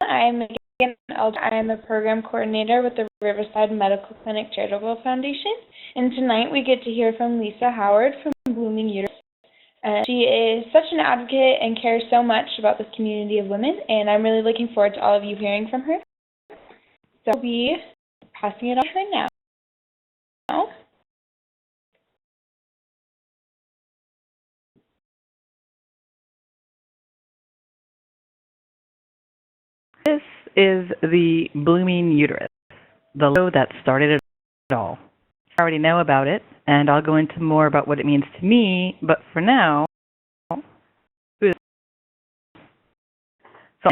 I'm Megan Elder. I'm a program coordinator with the Riverside Medical Clinic Charitable Foundation. And tonight we get to hear from Lisa Howard from Bloomin Uterus. She is such an advocate and cares so much about this community of women, and I'm really looking forward to all of you hearing from her. So I'll be passing it on to her now. This is the Bloomin Uterus, the logo that started it all. I already know about it, and I'll go into more about what it means to me, but for now, I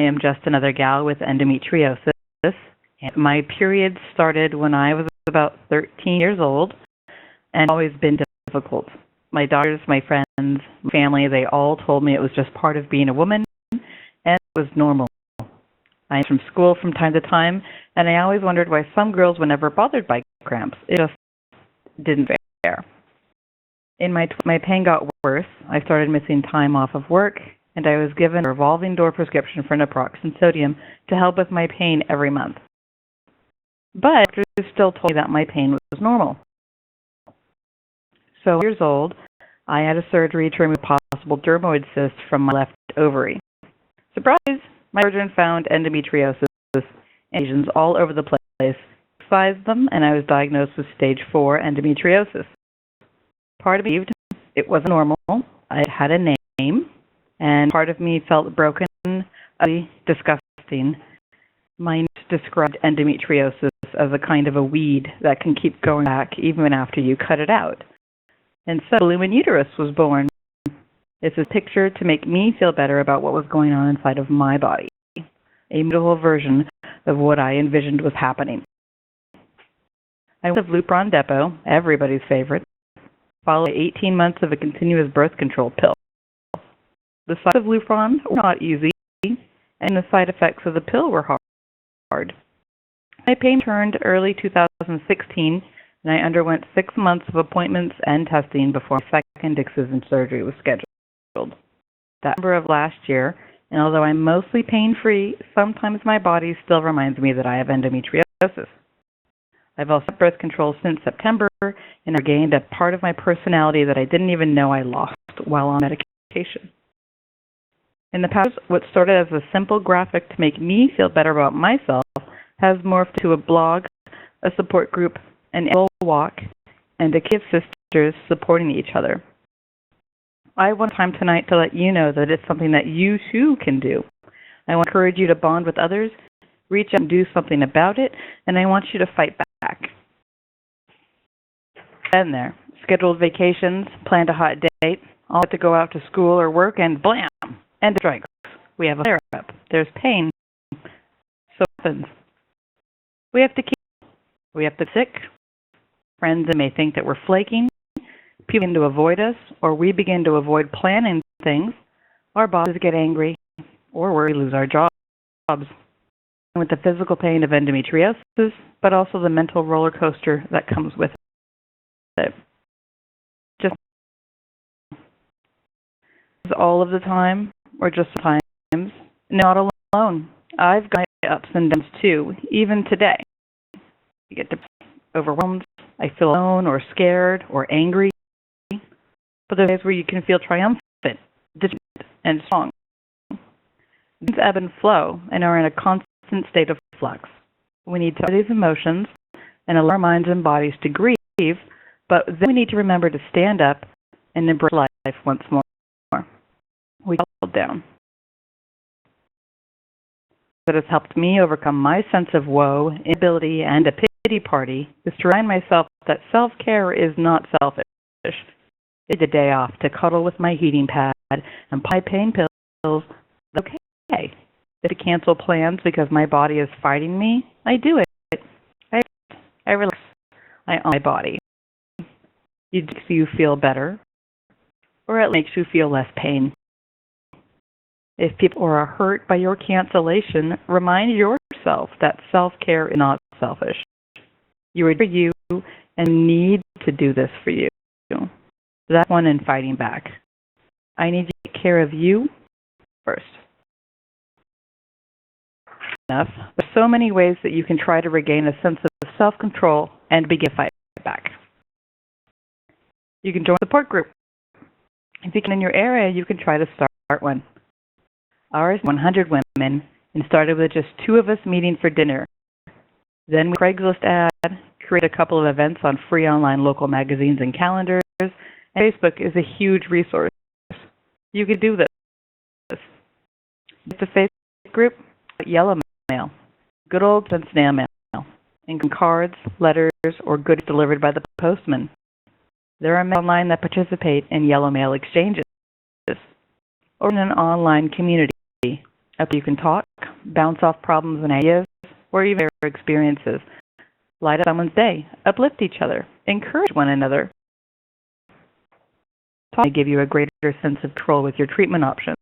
am just another gal with endometriosis, and my period started when I was about 13 years old, and always been difficult. My daughters, my friends, my family, they all told me it was just part of being a woman, and it was normal. I was from school from time to time, and I always wondered why some girls were never bothered by cramps. It just didn't fare. In my pain got worse. I started missing time off of work, and I was given a revolving door prescription for naproxen sodium to help with my pain every month. But doctors still told me that my pain was normal. So, 4 years old, I had a surgery to remove a possible dermoid cyst from my left ovary. Surprise! My surgeon found endometriosis lesions all over the place, excised them, and I was diagnosed with stage 4 endometriosis. Part of me believed it wasn't normal. I had a name, and part of me felt broken, ugly, disgusting. My nurse described endometriosis as a kind of a weed that can keep going back even after you cut it out. And so Bloomin Uterus was born. It's a picture to make me feel better about what was going on inside of my body. A beautiful version of what I envisioned was happening. I went to Lupron Depot, everybody's favorite, followed by 18 months of a continuous birth control pill. The sides of Lupron were not easy, and the side effects of the pill were hard. My pain turned early 2016, and I underwent 6 months of appointments and testing before my second excision surgery was scheduled. That December of last year, and although I'm mostly pain-free, sometimes my body still reminds me that I have endometriosis. I've also had birth control since September, and regained a part of my personality that I didn't even know I lost while on medication. In the past, what started as a simple graphic to make me feel better about myself has morphed to a blog, a support group, an annual walk, and a kid of sisters supporting each other. I want time tonight to let you know that it's something that you too can do. I want to encourage you to bond with others, reach out and do something about it, and I want you to fight back. Been there. Scheduled vacations, planned a hot date, all have to go out to school or work, and blam! End of strikes. We have a flare-up. There's pain. So what happens? We have to be sick. Friends may think that we're flaking. People begin to avoid us, or we begin to avoid planning things. Our bosses get angry, or we lose our jobs. With the physical pain of endometriosis, but also the mental roller coaster that comes with it. Just all of the time, or just sometimes, not alone. I've got my ups and downs too, even today. I get overwhelmed, I feel alone or scared or angry. But there's days where you can feel triumphant, determined, and strong. These ebb and flow and are in a constant state of flux. We need to have these emotions and allow our minds and bodies to grieve, but then we need to remember to stand up and embrace life once more. We fall down. What has helped me overcome my sense of woe, inability, and a pity party is to remind myself that self-care is not selfish. I take the day off to cuddle with my heating pad and my pain pills. Okay. If I cancel plans because my body is fighting me, I do it. I relax. I honor my body. It makes you feel better, or it makes you feel less pain. If people are hurt by your cancellation, remind yourself that self-care is not selfish. You are for you and need to do this for you. That's one in fighting back. I need to take care of you first. enough, there's so many ways that you can try to regain a sense of self-control and begin to fight back. You can join a support group. If you can in your area, you can try to start one. Ours is 100 women and started with just 2 of us meeting for dinner. Then we Craigslist ad, create a couple of events on free online local magazines and calendars, and Facebook is a huge resource. You can do this. With the Facebook group, yellow mail, good old snail mail, and cards, letters, or goods delivered by the postman. There are men online that participate in yellow mail exchanges, or in an online community. Up you can talk, bounce off problems and ideas, or even their experiences. Light up someone's day, uplift each other, encourage one another. Talk may give you a greater sense of control with your treatment options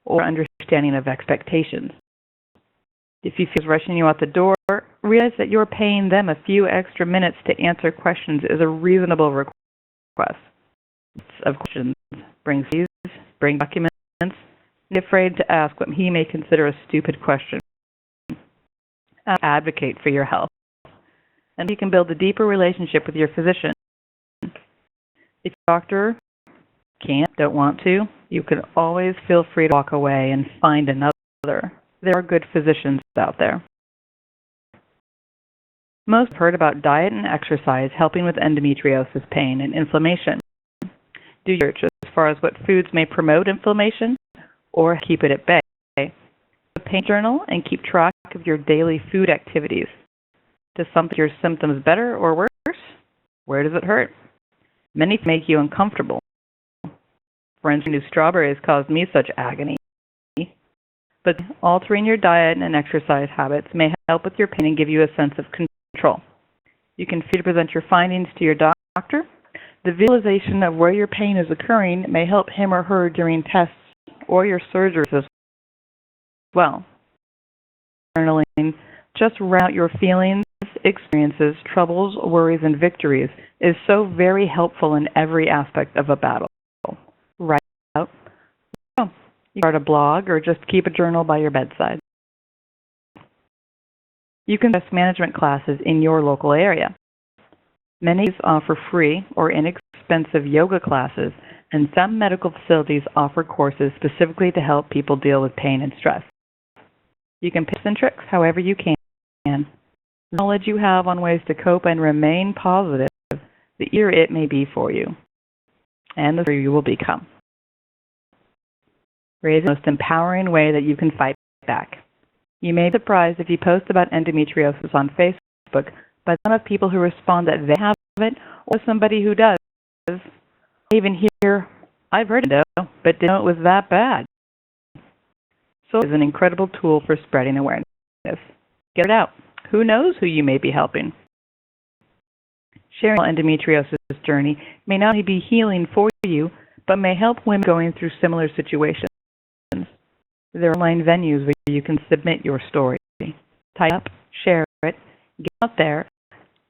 or understanding of expectations. If you feel rushing you out the door, realize that you're paying them a few extra minutes to answer questions is a reasonable request. Of questions, bring fees, bring documents, and be afraid to ask what he may consider a stupid question. Advocate for your health, and you can build a deeper relationship with your physician. If your doctor don't want to, you can always feel free to walk away and find another. There are good physicians out there. Most have heard about diet and exercise helping with endometriosis pain and inflammation. Do your research as far as what foods may promote inflammation or keep it at bay. Keep a pain journal and keep track of your daily food activities. Does something make your symptoms better or worse? Where does it hurt? Many make you uncomfortable. For instance, new strawberries caused me such agony. But altering your diet and exercise habits may help with your pain and give you a sense of control. You can present your findings to your doctor. The visualization of where your pain is occurring may help him or her during tests or your surgeries as well. Journaling, just write out your feelings, experiences, troubles, worries, and victories is so very helpful in every aspect of a battle. Write out. You can start a blog or just keep a journal by your bedside. You can test management classes in your local area. Many offer free or inexpensive yoga classes, and some medical facilities offer courses specifically to help people deal with pain and stress. You can pick tips and tricks however you can. The knowledge you have on ways to cope and remain positive, the easier it may be for you, and the stronger you will become. Raise the most empowering way that you can fight back. You may be surprised if you post about endometriosis on Facebook by the amount of people who respond that they have it or somebody who does. I even hear, I've heard endo, but didn't know it was that bad. So it is an incredible tool for spreading awareness. Get it out. Who knows who you may be helping? Sharing your endometriosis journey may not only be healing for you, but may help women going through similar situations. There are online venues where you can submit your story. Type up, share it, get out there,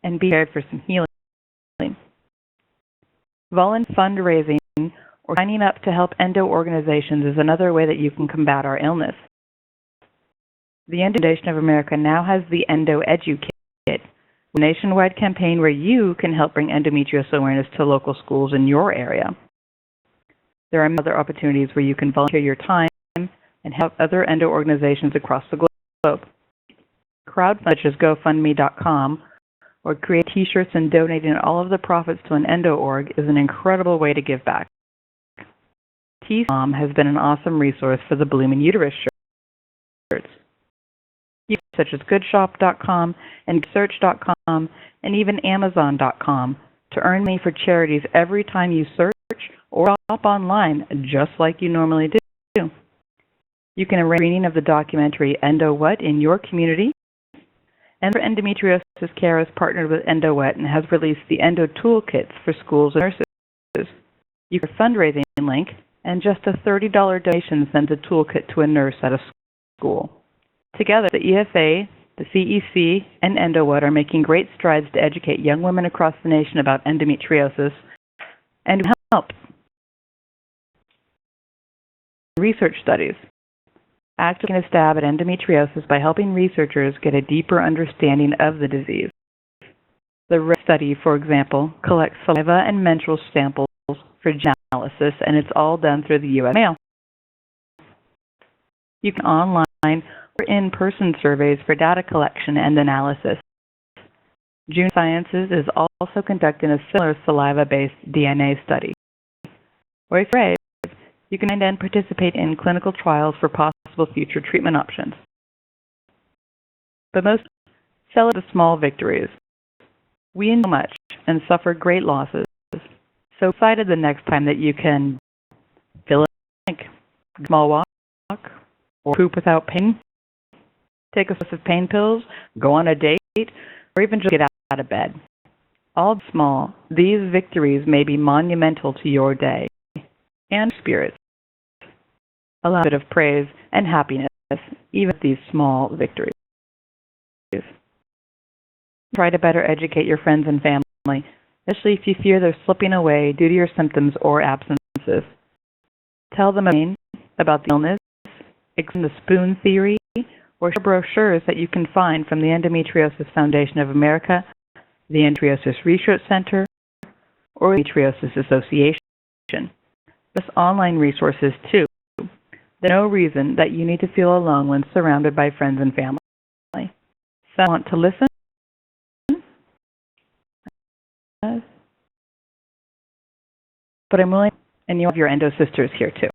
and be prepared for some healing. Volunteer fundraising or signing up to help endo organizations is another way that you can combat our illness. The Endo Foundation of America now has the Endo Edu Kit, a nationwide campaign where you can help bring endometriosis awareness to local schools in your area. There are other opportunities where you can volunteer your time and help other endo organizations across the globe. Crowdfunding such as GoFundMe.com or create t-shirts and donating all of the profits to an endo org is an incredible way to give back. T-Mom has been an awesome resource for the Bloomin Uterus shirts. Such as Goodshop.com and Search.com and even Amazon.com to earn money for charities every time you search or shop online, just like you normally do. You can arrange a screening of the documentary Endo What in your community. And Endometriosis Care has partnered with Endo What and has released the Endo Toolkits for schools and nurses. You can fundraising link, and just a $30 donation sends a toolkit to a nurse at a school. Together, the EFA, the CEC, and Endo What are making great strides to educate young women across the nation about endometriosis and help research studies. actively taking a stab at endometriosis by helping researchers get a deeper understanding of the disease. The RAPE study, for example, collects saliva and menstrual samples for gene analysis, and it's all done through the U.S. mail. You can online or in-person surveys for data collection and analysis. June Sciences is also conducting a similar saliva-based DNA study. Or if you're brave, you can find and participate in clinical trials for possible future treatment options. But most celebrate the small victories. We know much and suffer great losses. So excited the next time that you can fill in a blank, small walk, or poop without pain, take a course of pain pills, go on a date, or even just get out of bed. All small, these victories may be monumental to your day and spirits. Allow a bit of praise and happiness, even with these small victories. Try to better educate your friends and family, especially if you fear they're slipping away due to your symptoms or absences. Tell them about the illness, explain the spoon theory, or share brochures that you can find from the Endometriosis Foundation of America, the Endometriosis Research Center, or the Endometriosis Association. There's online resources too. There's no reason that you need to feel alone when surrounded by friends and family. Some want to listen, but I'm willing, and you have your endo sisters here too.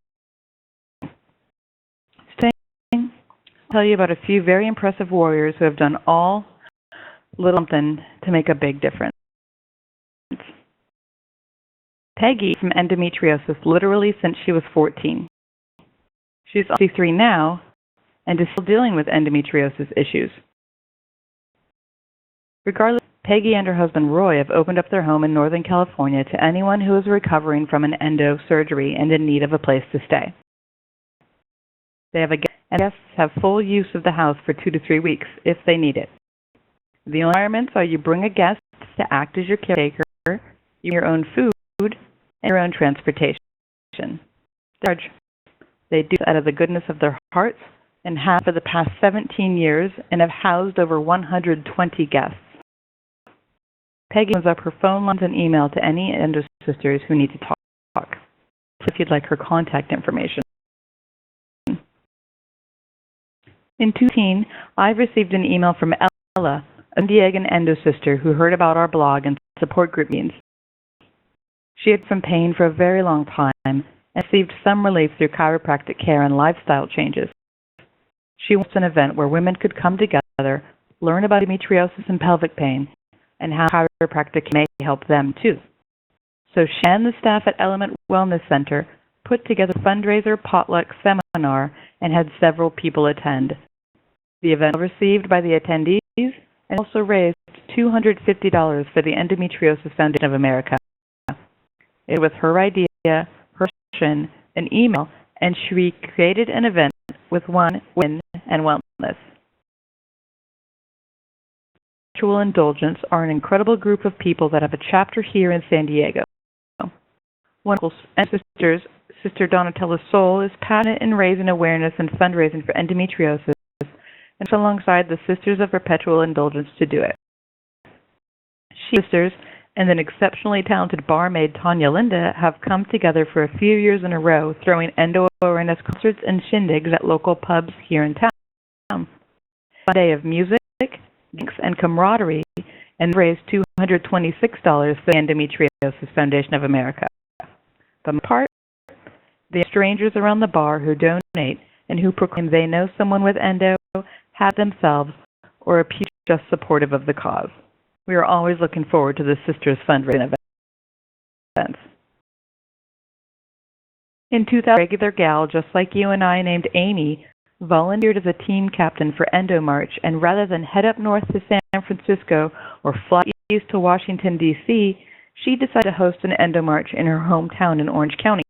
I'll tell you about a few very impressive warriors who have done all little something to make a big difference. Peggy from endometriosis literally since she was 14. She's 63 now and is still dealing with endometriosis issues. Regardless, Peggy and her husband Roy have opened up their home in Northern California to anyone who is recovering from an endo surgery and in need of a place to stay. They have and guests have full use of the house for 2 to 3 weeks if they need it. The only requirements are you bring a guest to act as your caretaker, you bring your own food, and your own transportation. They do this out of the goodness of their hearts and have for the past 17 years and have housed over 120 guests. Peggy opens up her phone lines and email to any endo sisters who need to talk. If you'd like her contact information. In 2018, I've received an email from Ella, a San Diego endo sister who heard about our blog and support group meetings. She had been in pain for a very long time and received some relief through chiropractic care and lifestyle changes. She wants an event where women could come together, learn about endometriosis and pelvic pain, and how chiropractic may help them too. So she and the staff at Element Wellness Center put together a fundraiser potluck seminar and had several people attend. The event was received by the attendees and also raised $250 for the Endometriosis Foundation of America. It was her idea, her passion, an email, and she created an event with women and wellness. Perpetual Indulgence are an incredible group of people that have a chapter here in San Diego. One of our sisters, Sister Donatella Soul, is passionate in raising awareness and fundraising for endometriosis and alongside the Sisters of Perpetual Indulgence to do it. She sisters and an exceptionally talented barmaid, Tanya Linda, have come together for a few years in a row, throwing endo awareness concerts and shindigs at local pubs here in town. A day of music, drinks, and camaraderie, and raised $226 for the Endometriosis Foundation of America. But in part, the strangers around the bar who donate and who proclaim they know someone with endo, have themselves, or appear just supportive of the cause. We are always looking forward to the Sisters fundraising events. In 2000, a regular gal just like you and I named Amy volunteered as a team captain for Endo March, and rather than head up north to San Francisco or fly east to Washington, D.C., she decided to host an Endo March in her hometown in Orange County.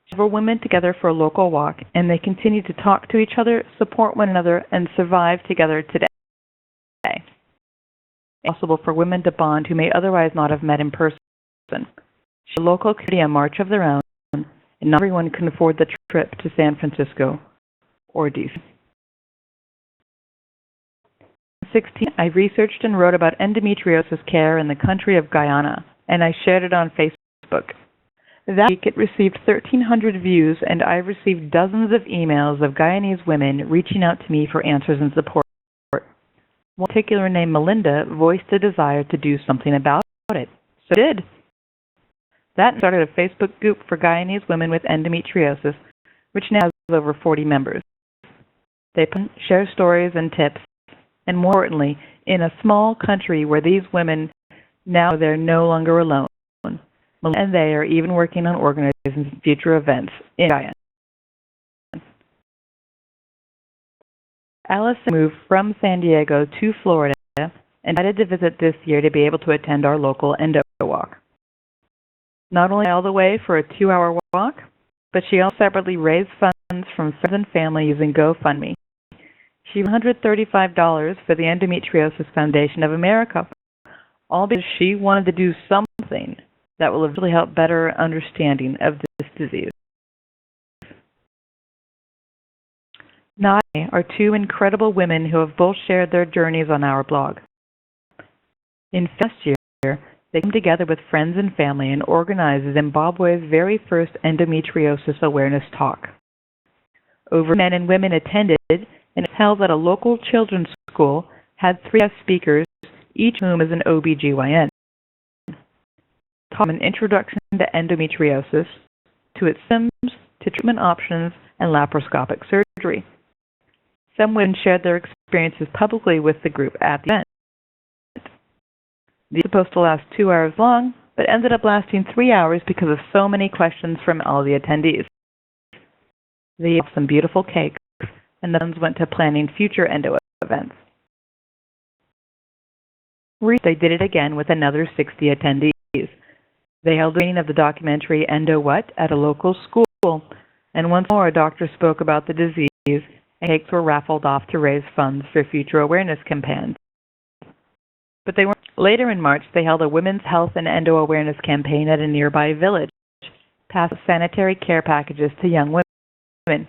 Several women together for a local walk, and they continue to talk to each other, support one another, and survive together today. It's possible for women to bond who may otherwise not have met in person. A local community a march of their own, and not everyone can afford the trip to San Francisco or DC. In 2016, I researched and wrote about endometriosis care in the country of Guyana, and I shared it on Facebook. That week, it received 1,300 views, and I received dozens of emails of Guyanese women reaching out to me for answers and support. One particular named Melinda voiced a desire to do something about it, so I did. That started a Facebook group for Guyanese women with endometriosis, which now has over 40 members. They share stories and tips, and more importantly, in a small country where these women now they're no longer alone. And they are even working on organizing future events in Guyana. Allison moved from San Diego to Florida and decided to visit this year to be able to attend our local Endo Walk. Not only all the way for a 2-hour walk, but she also separately raised funds from friends and family using GoFundMe. She raised $135 for the Endometriosis Foundation of America, all because she wanted to do something that will eventually help better understanding of this disease. Now are two incredible women who have both shared their journeys on our blog. Infest Year, they came together with friends and family and organized Zimbabwe's very first endometriosis awareness talk. Over men and women attended, and it was held at a local children's school, had 3 guest speakers, each of whom is an OBGYN. Taught an introduction to endometriosis, to its symptoms, to treatment options, and laparoscopic surgery. Some women shared their experiences publicly with the group at the event. These were supposed to last 2 hours long, but ended up lasting 3 hours because of so many questions from all the attendees. They had some beautiful cakes, and the funds went to planning future endo events. Recently, they did it again with another 60 attendees. They held a screening of the documentary Endo What at a local school, and once more a doctor spoke about the disease, and cakes were raffled off to raise funds for future awareness campaigns. But they weren't. Later in March, they held a women's health and endo awareness campaign at a nearby village, passed sanitary care packages to young women.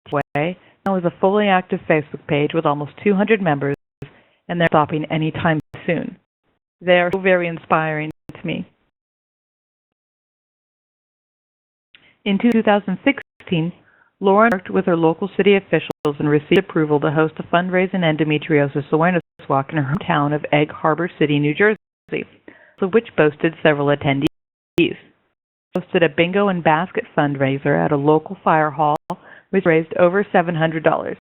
This way, now is a fully active Facebook page with almost 200 members, and they're stopping anytime soon. They are so very inspiring to me. In 2016, Lauren worked with her local city officials and received approval to host a fundraising endometriosis awareness walk in her hometown of Egg Harbor City, New Jersey, which boasted several attendees. She hosted a bingo and basket fundraiser at a local fire hall, which raised over $700.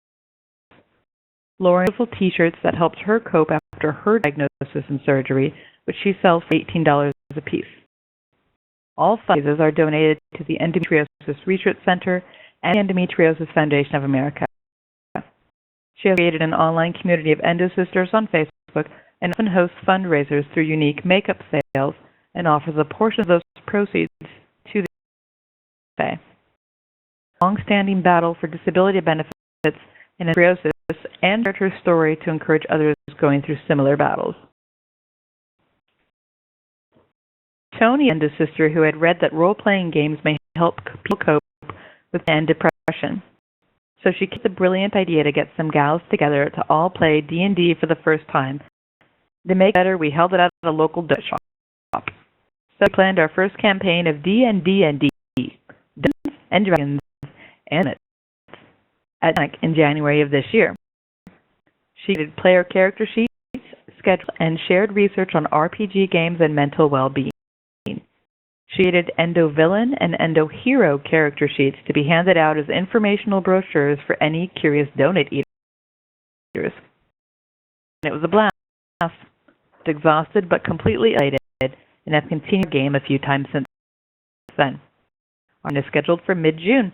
Lauren had beautiful t-shirts that helped her cope after her diagnosis and surgery, which she sells for $18 a piece. All fundraisers are donated to the Endometriosis Research Center and the Endometriosis Foundation of America. She has created an online community of endo sisters on Facebook and often hosts fundraisers through unique makeup sales and offers a portion of those proceeds to the FA. Long-standing battle for disability benefits and endometriosis, and shared her story to encourage others going through similar battles. Tony, endo sister who had read that role-playing games may help people cope with and depression. So she came up with the brilliant idea to get some gals together to all play D&D for the first time. To make it better, we held it at a local donut shop. So we planned our first campaign of D&D, Dungeons and Dragons, and Myths at in January of this year. She did player character sheets, scheduled, and shared research on RPG games and mental well-being. She created Endo Villain and Endo Hero character sheets to be handed out as informational brochures for any curious donut eaters. And it was a blast. Exhausted but completely elated, and have continued the game a few times since then. Our event is scheduled for mid-June.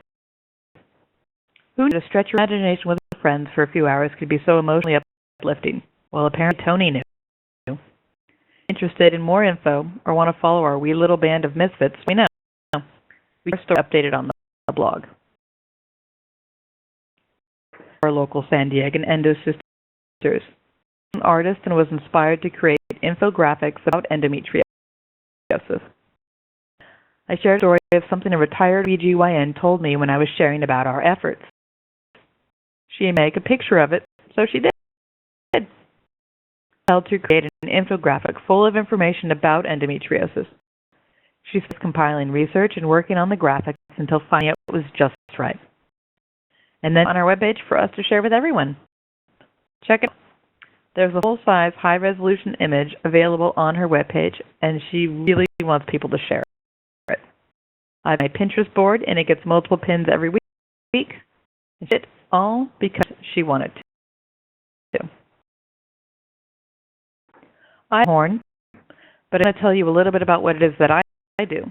Who knew to stretch your imagination with friends for a few hours could be so emotionally uplifting? Well, apparently Tony knew. Interested in more info or want to follow our wee little band of misfits, we know. We are still updated on the blog. Our local San Diegan endo sisters, an artist, and was inspired to create infographics about endometriosis. I shared a story of something a retired BGYN told me when I was sharing about our efforts. she make a picture of it, so she did. Helped to create an infographic full of information about endometriosis. She was compiling research and working on the graphics until finding it was just right. And then on our webpage for us to share with everyone. Check it out. There's a full-size, high-resolution image available on her webpage, and she really wants people to share it. I have my Pinterest board, and it gets multiple pins every week. And it's all because she wanted to. I'm Horn, but I'm going to tell you a little bit about what it is that I do.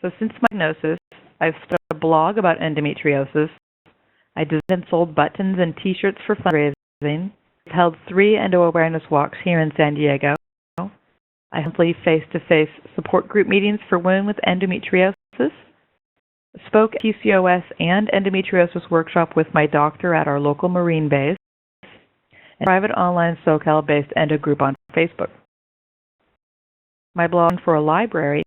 So since my diagnosis, I've started a blog about endometriosis. I designed and sold buttons and T-shirts for fundraising. I've held 3 endo awareness walks here in San Diego. I monthly face-to-face support group meetings for women with endometriosis. Spoke at PCOS and endometriosis workshop with my doctor at our local Marine base. And private online SoCal-based endo group on Facebook. My blog for a library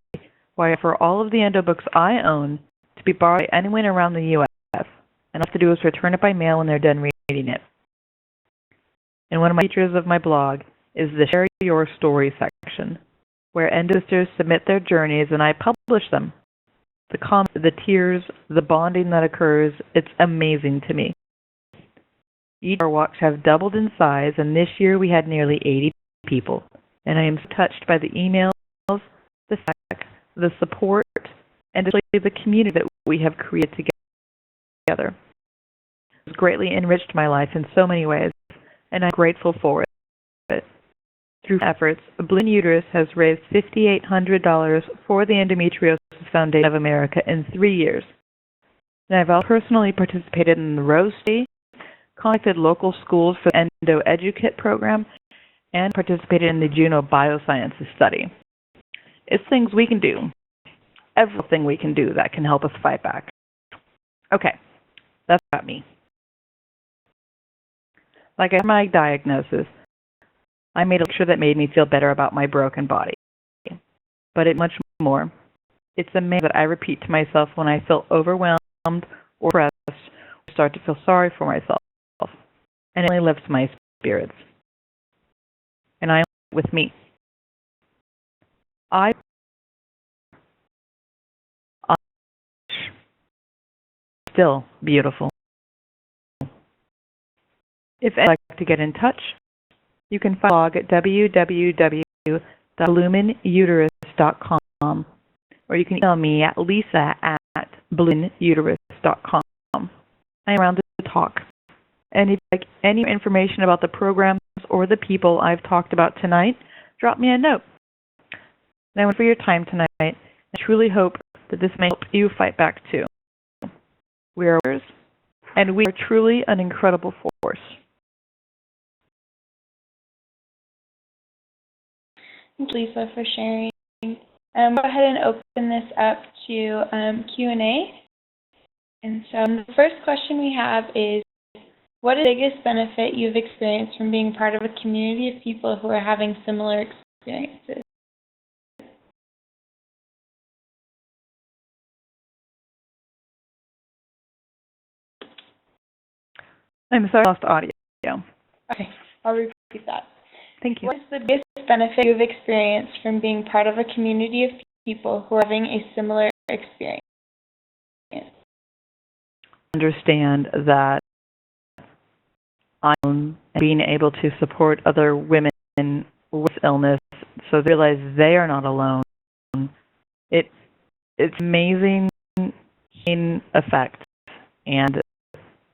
where I offer all of the endo books I own to be borrowed by anyone around the U.S. And all I have to do is return it by mail when they're done reading it. And one of my features of my blog is the Share Your Story section, where endo sisters submit their journeys and I publish them. The comments, the tears, the bonding that occurs, it's amazing to me. Each of our walks have doubled in size, and this year we had nearly 80 people. And I am so touched by the emails, the feedback, the support, and especially the community that we have created together. It has greatly enriched my life in so many ways, and I'm grateful for it. Through efforts, Bloomin Uterus has raised $5,800 for the Endometriosis Foundation of America in 3 years. And I've also personally participated in the Rose Study, contacted local schools for the Endo Educate program, and participated in the Juno Biosciences study. It's things we can do, everything we can do that can help us fight back. Okay, that's about me. Like I had my diagnosis, I made a picture that made me feel better about my broken body. But it's much more. It's amazing that I repeat to myself when I feel overwhelmed or depressed or start to feel sorry for myself. And it only lifts my spirits. And I am with me. I'm still beautiful. If you'd like to get in touch, you can find a blog at www.bloominuterus.com, or you can email me at lisa@bloominuterus.com. I'm around to talk. And if you'd like any information about the programs or the people I've talked about tonight, drop me a note. And I want for your time tonight. I truly hope that this may help you fight back too. We are warriors, and we are truly an incredible force. Thanks, Lisa, for sharing. Go ahead and open this up to Q&A. And so the first question we have is, what is the biggest benefit you've experienced from being part of a community of people who are having similar experiences? I'm sorry, I lost audio. Okay, I'll repeat that. Thank you. What is the biggest benefit you've experienced from being part of a community of people who are having a similar experience? Understand that I'm being able to support other women with illness, so they realize they are not alone. It's amazing in effect, and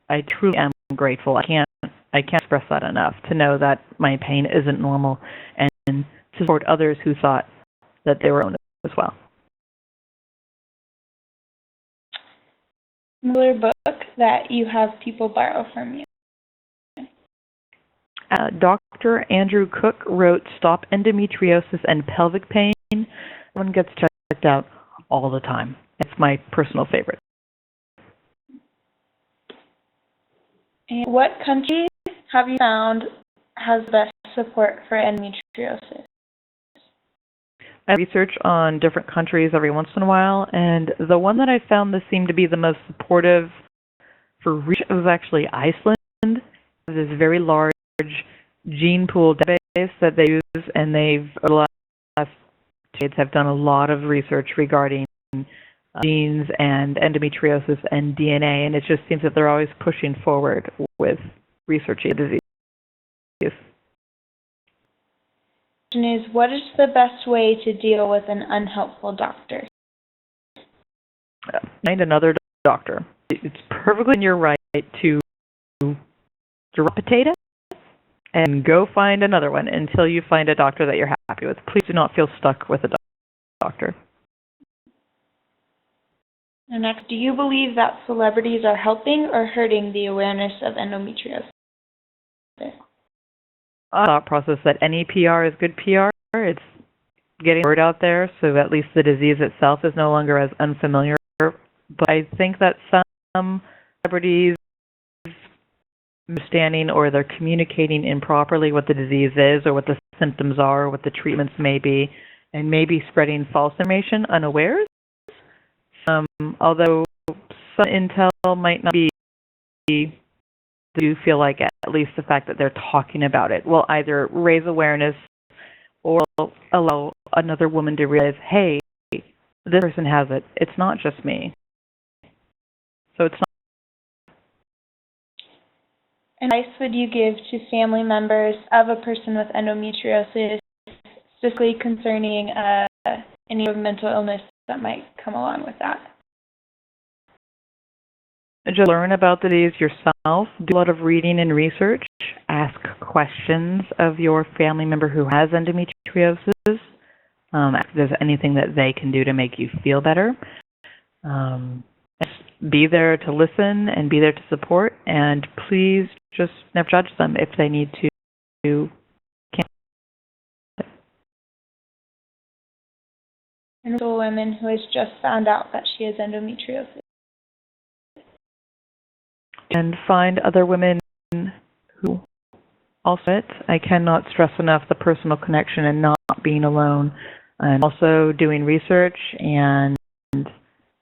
I truly am grateful. I can't express that enough, to know that my pain isn't normal, and to support others who thought that they were alone as well. Another book that you have people borrow from you? Dr. Andrew Cook wrote Stop Endometriosis and Pelvic Pain. One gets checked out all the time. It's my personal favorite. And what country have you found has best support for endometriosis? I research on different countries every once in a while, and the one that I found that seemed to be the most supportive for research was actually Iceland. this very large gene pool database that they use, and they've, over the last decades, have done a lot of research regarding genes and endometriosis and DNA, and it just seems that they're always pushing forward with researching the disease. Is what is the best way to deal with an unhelpful doctor? Find another doctor. It's perfectly in your right to drop potato and go find another one until you find a doctor that you're happy with. Please do not feel stuck with a doctor. And next, do you believe that celebrities are helping or hurting the awareness of endometriosis? Thought process that any PR is good PR. It's getting the word out there so at least the disease itself is no longer as unfamiliar. But I think that some celebrities understanding or they're communicating improperly what the disease is or what the symptoms are or what the treatments may be, and maybe spreading false information unawares. Although some intel might not be, do feel like at least the fact that they're talking about it will either raise awareness or allow another woman to realize, hey, this person has it. It's not just me. So it's not. And advice would you give to family members of a person with endometriosis, specifically concerning any mental illness that might come along with that? Just learn about the disease yourself. Do a lot of reading and research. Ask questions of your family member who has endometriosis. Ask if there's anything that they can do to make you feel better. Be there to listen and be there to support. And please just never judge them if they need to. And a woman who has just found out that she has endometriosis. And find other women who also it. I cannot stress enough the personal connection and not being alone. And also doing research and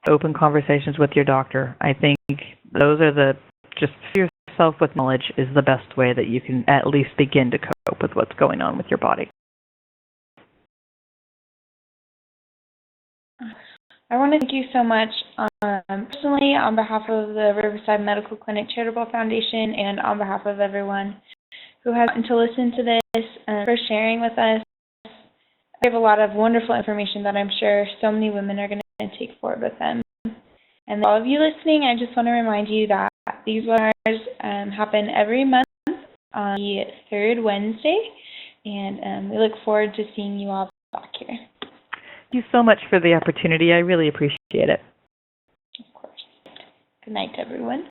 open conversations with your doctor. I think those are just yourself with knowledge is the best way that you can at least begin to cope with what's going on with your body. I want to thank you so much personally on behalf of the Riverside Medical Clinic Charitable Foundation and on behalf of everyone who has gotten to listen to this and for sharing with us. We have a lot of wonderful information that I'm sure so many women are going to take forward with them. And all of you listening, I just want to remind you that these webinars happen every month on the third Wednesday, and we look forward to seeing you all back here. Thank you so much for the opportunity. I really appreciate it. Of course. Good night, everyone.